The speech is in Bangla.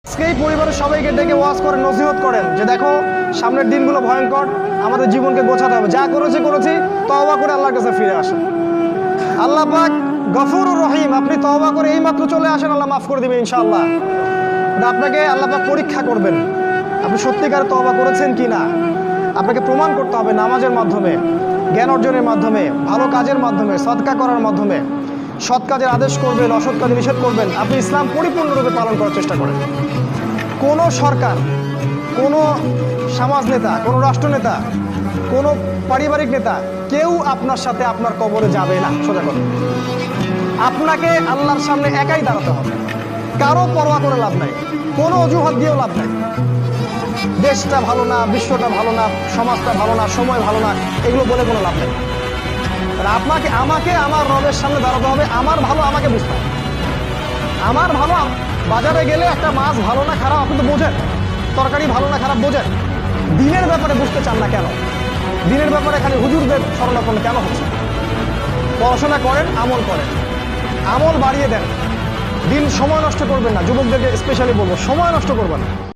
আজকেই পরিবারের সবাইকে ডেকে ওয়াজ করে নসিহত করেন যে দেখো সামনের দিনগুলো ভয়ঙ্কর, আমাদের জীবনকে গোছাতে হবে, যা করেছি তওবা করে আল্লাহর কাছে ফিরে আসেন। আল্লাহ পাক গফুরুর রহিম, আপনি তওবা করে এই মাত্র চলে আসেন, আল্লাহ মাফ করে দিবে ইনশাআল্লাহ। আপনাকে আল্লাহ পাক পরীক্ষা করবেন আপনি সত্যিকার তওবা করেছেন কি না। আপনাকে প্রমাণ করতে হবে নামাজের মাধ্যমে, জ্ঞান অর্জনের মাধ্যমে, ভালো কাজের মাধ্যমে, সদকা করার মাধ্যমে। সৎ কাজের আদেশ করবেন, অসৎ কাজে নিষেধ করবেন। আপনি ইসলাম পরিপূর্ণরূপে পালন করার চেষ্টা করেন। কোনো সরকার, কোনো সমাজ নেতা, কোনো রাষ্ট্রনেতা, কোনো পারিবারিক নেতা কেউ আপনার সাথে আপনার কবরে যাবে না। সোজা কথা, আপনাকে আল্লাহর সামনে একাই দাঁড়াতে হবে। কারো পরোয়া করে লাভ নাই, কোনো অজুহাত দিয়েও লাভ নাই। দেশটা ভালো না, বিশ্বটা ভালো না, সমাজটা ভালো না, সময় ভালো না, এগুলো বলে কোনো লাভ নেই। আমাকে আমার রবের সামনে দাঁড়াতে হবে। আমার ভালো আমাকে বুঝতে হবে। আমার ভালো, বাজারে গেলে একটা মাছ ভালো না খারাপ আপনি তো বোঝেন, তরকারি ভালো না খারাপ বোঝেন। দিনের ব্যাপারে বুঝতে চান না কেন? দিনের ব্যাপারে খালি হুজুরদের শরণাপন্ন কেন হচ্ছে? পড়াশোনা করেন, আমল করেন, আমল বাড়িয়ে দেন। দিন সময় নষ্ট করবেন না। যুবকদেরকে স্পেশালি বলবো, সময় নষ্ট করবেন না।